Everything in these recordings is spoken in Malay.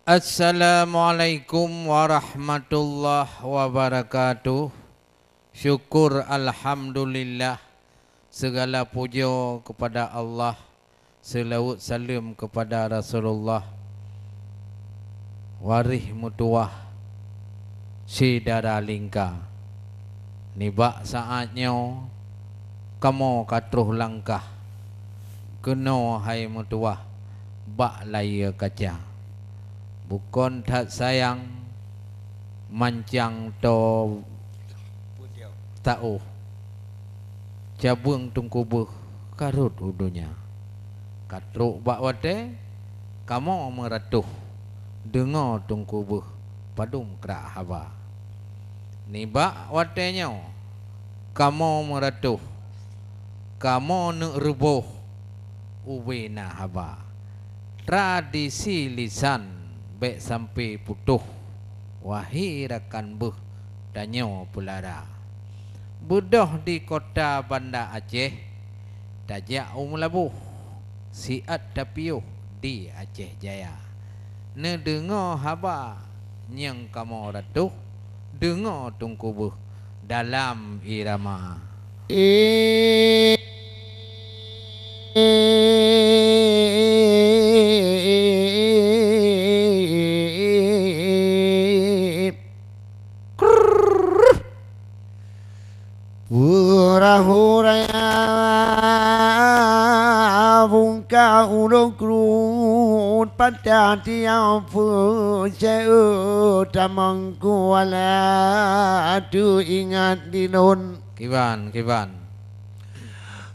Assalamualaikum warahmatullahi wabarakatuh. Syukur alhamdulillah, segala puja kepada Allah, selawat salam kepada Rasulullah, warih mutuah sidara lingka. Nibak saatnya kamu katruh langkah, kena hai mutuah bak laya kaca. Bukan tak sayang mancang to tahu cabung tungkubuh karut udunya katruk bak wate kamu meratuh dengar tungkubuh padung kerak haba ni bak watenya kamu meratuh kamu nak rebuh uwena haba tradisi lisan baik sampai putuh wahai rakan buh danyo pulara budah di kota Banda Aceh dajak umlabuh siat tapiuh di Aceh Jaya ne dengar haba nyang kamu ratuh dengar tungkubuh dalam irama Hura-huraya Vungka ulokrut pada tiang fuseu tamangku wala tu ingat dilun kiban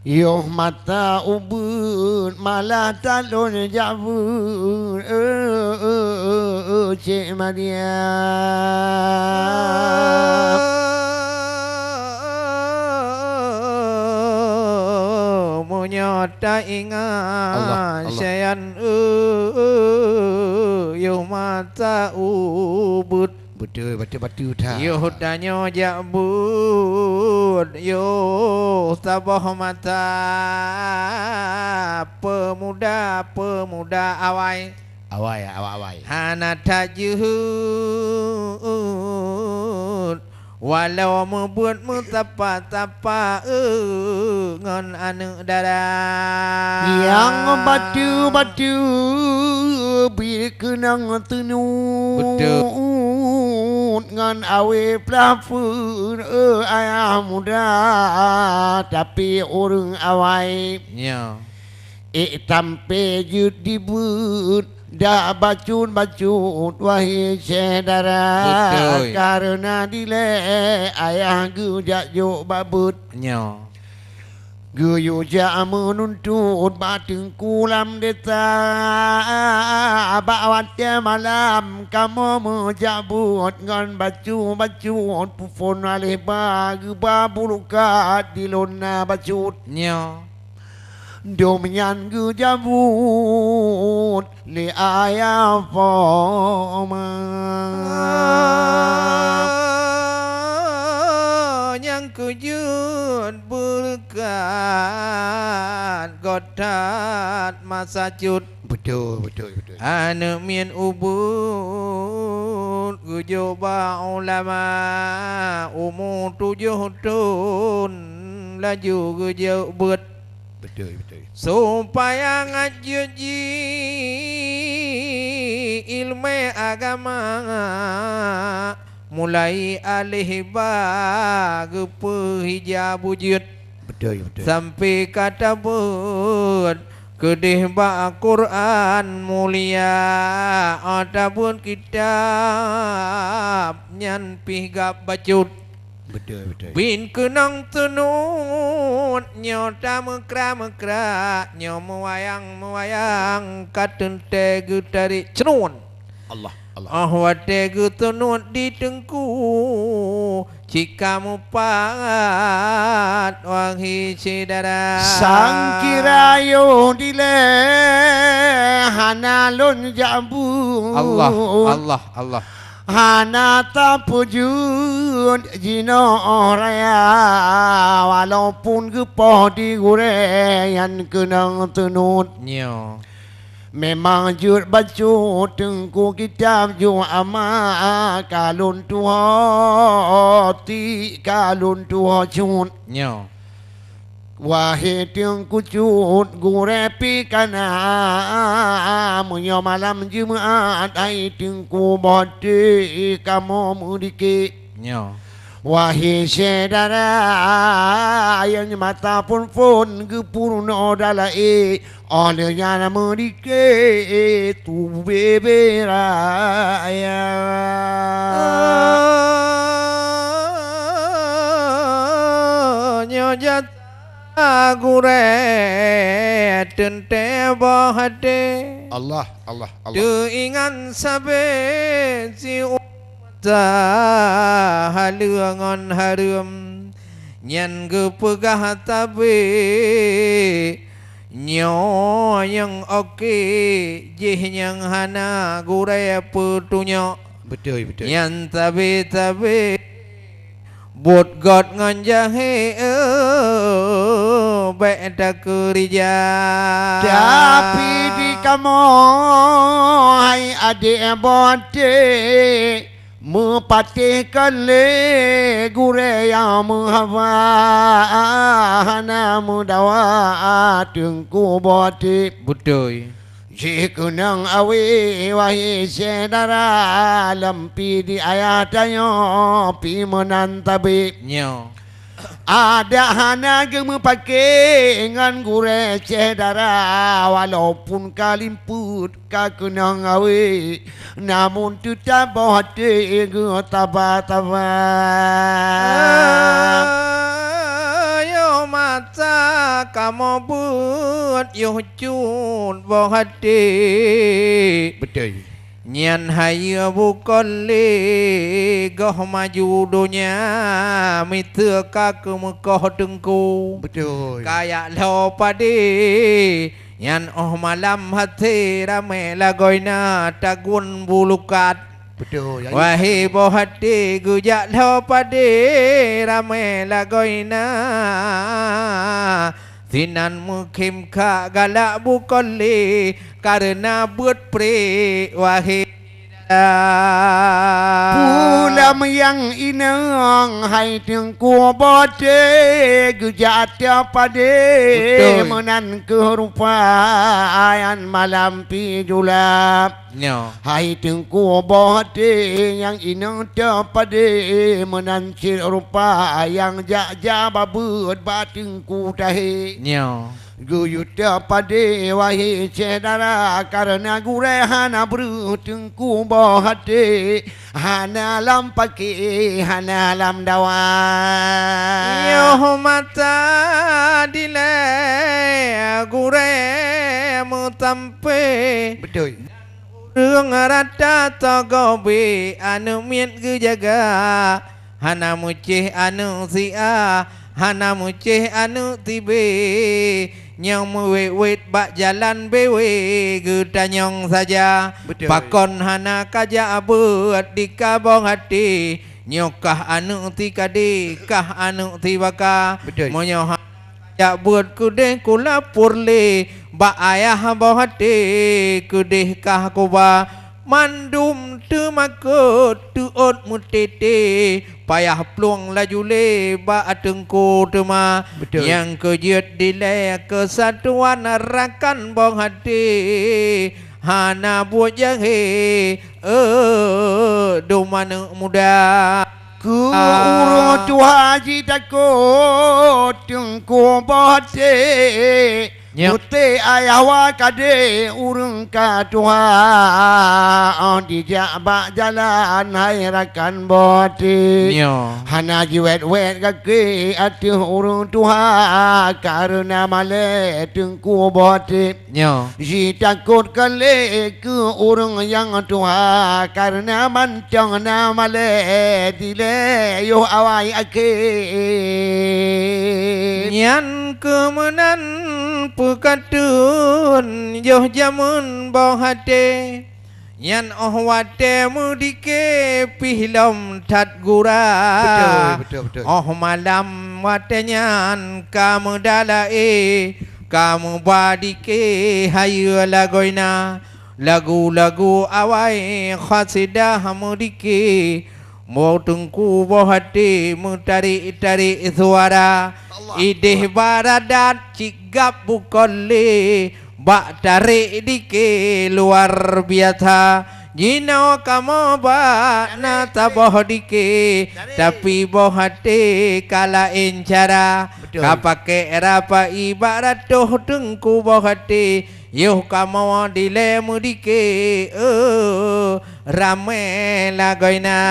Yoh mata ubun malah talun jabun Cik Maria nyata ingat sayan yo mata ubud betul dah yo danyo jabud yo tabah mata pemuda awai hana tajud walau membuat tapa ngon anu darah yang batu bir kenang tenun ngan awe plafon ayah muda tapi orang awai nya tampe jud dibut dah bacun wahai saudara karena dile ayah gujak juk babut nya guyu jak menuntut bateng kulam deta abawatnya malam kamu menjabut ngan bacun pufon alih bagi babulukat di lona bacut nya Domian gu jabut li ayah foma yang kujud berkat godat masa cut betul anu mien ubud gujoba ulama umur 7 tahun laju gujau bet betul supaya ngajuji ilmu agama mulai alih bagi pehijab wujud betul sampai kata bud kedih ba Quran mulia ataupun kitab nyan pihgap bacut betul bin kenang tenut nyota mekra nyo mewayang katun tegu dari cenun Allah wate tenut di tengku jika mupat wangi sidara sang kirayo dile hanalun jambu Allah Hanata pujud jino oraya walaupun gepoh di gureyan kenang tenut nyo Memang jut baju tengku kitab ju ama kalun tua ti kalun tua cut Nyo. wahai tengku cut gurepi kana munyo malam Jumaat ai tengku bodi kamu mudiki Nyo. wahai saudara yang mata pun gepurno dalai olehnya nama dike tu beberaya Nyo jata gure tente bahade Allah Allah Allah tu ingan sabe si ta halungon harum nyan gepegah tabe nyo yang oke jih yang hana gure putunyo betul betul nyan tabe bột gọt ngon jahe beta kerja tapi di kamu hai adik bote mempatihkan le gure yang menghafana mudawa tengku bote betul jika nang awi wahai saudara lempi di ayatnya pi menantabi nyo ada hana gemu pakai dengan gure saudara walaupun kalimput kakunang awi namun tetap hati gu taba-taba yo mata kamu buat yo cun bohati betul nyan haya bukan le goh maju dunia mitu kaku mukoh tengku betul kayak lo pade nyan malam hati rame lagoina tagun bulukat betul wahai bohati gujak lo pade rame lagoina Sinan mukim ka galak bukan le karena buat pre wahai pulam yang inang hai tengku bote gejat pade menan kerupayan malam pijulap nyo hai tengku bote yang inang pade menan rupa yang jak babut batengku tahe nyo guyuta pade wahai saudara karena gure hana bertengku bohate hana lam pake hana lam dawa yo mata dile gure mutampe betul Rương rata togobe anu miet gu jaga hana mucih anu sia hana mucih anu tibe nyong muwet bak jalan bewe gu tanyong saja betul pakon hana kaja buat di kabong hati nyokah anu ti kade kah anu ti baka betul monyo ya buat kude kula purle ba ayah bohate kude kah kuba mandum tu makut tu ot mutete payah pluang lajule ba atengku tema yang kejut dile kesatuan rakan bohate hana buat jahe domana muda ku urut haji takut tengku bote Mute ayawa kade urung ka tuha dijak bak jalan hai rakan bote hana jiwet-wet kaki atuh urung tuha karena male tengku bote ji takut kale ke urung yang tuha karena mancang na male dile yo awai ake nyan kemenan pekatun yoh jamun bohate yan wate mudike pihlom tat gura betul malam wate nyan kamu dalai kamu badike hayu lagoina lagu-lagu awai khasidah mudike mau tungku bohati mutari-tari suara ideh baradat cigap bukolle bak tarik dike luar biasa jino kamu bak nata boh dike tapi bohati kala encara kapake rapa ibarat toh tungku bohati yuh kamu dile mudike rame lagoina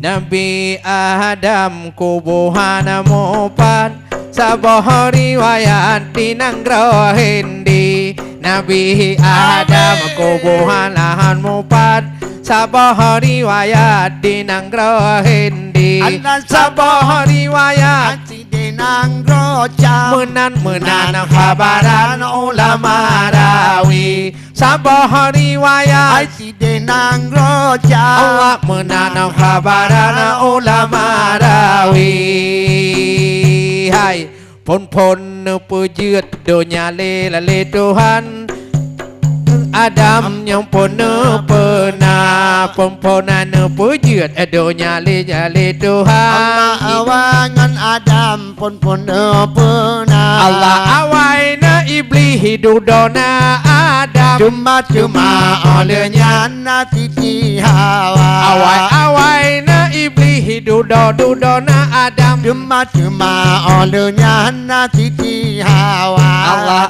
Nabi Adam kubuhana mopan sabah riwayat dinanggro hindi Nabi Adam kubuhana mopan sabah riwayat dinanggro hindi sabah riwayat dinanggro menan kabaran ulama rawi sabah riwayat dinanggro Allah menan kabaran ulama rawi hai pon pujut donya le Tuhan Adam yang pernah pemponan pujut donya le Tuhan Allah awangan Adam pun pernah Allah awaina iblis dudona Adam cuma olehnya nati Hawa awaina iblis dudona Adam cuma olehnya nati Hawa Allah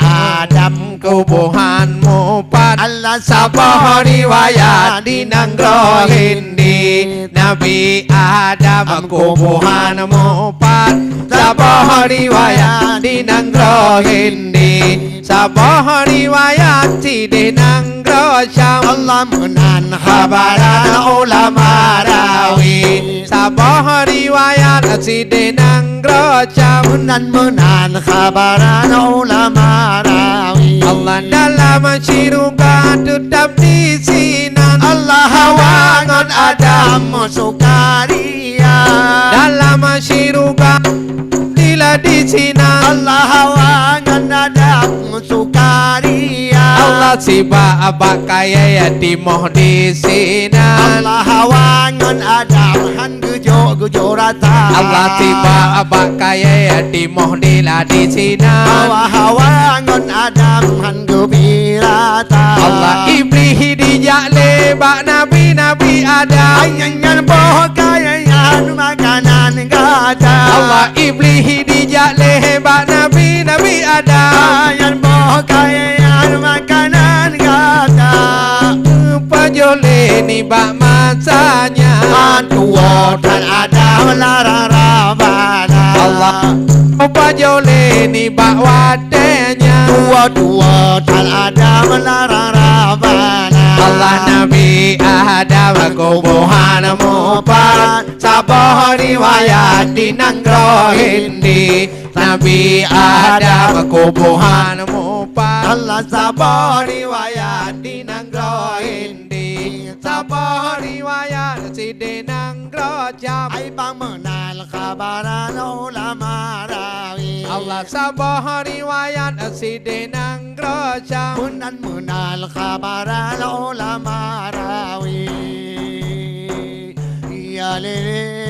Adam kubuhan mupat Allah sabah riwayat dinanggro hindi Nabi Adam kubuhan mupat sabah riwayat dinanggro hindi sabah riwayat dinanggro syam Allah menan kabaran ulama rawi sabah riwayat dinanggro syam menan kabaran ulama rawi Allah dalam syurga tetap di sinan Allah hawangan Adam sukaria dalam syurga bila di sinan Allah hawangan Adam sukaria Allah siba abak kaya timoh di sinan Allah hawangan Adam han gujo rata Allah siba abak kaya timoh di sinan Allah hawangan Adam han gubirata Allah iblis dijak lebak Nabi Adam ayangan boh kayan makanan gata Allah iblis dijak lebak Nabi Adam ayan boh kayan makanan gata pajole ni bak masanya Tua dan Adam larang rabana Allah pajole ni bak wadenya Tua dan Adam larang rabana Allah Nabi Adam kubuhan mupat sabah riwayat dinanggro hindi Nabi Adam kubuhan mupat Allah sabah riwayat dinanggro hindi sabah riwayat si dinanggro jam ay bang menal kabaran ulama rawi Allah sabah riwayat si dinanggro jam menal kabaran ulama rawi ya lele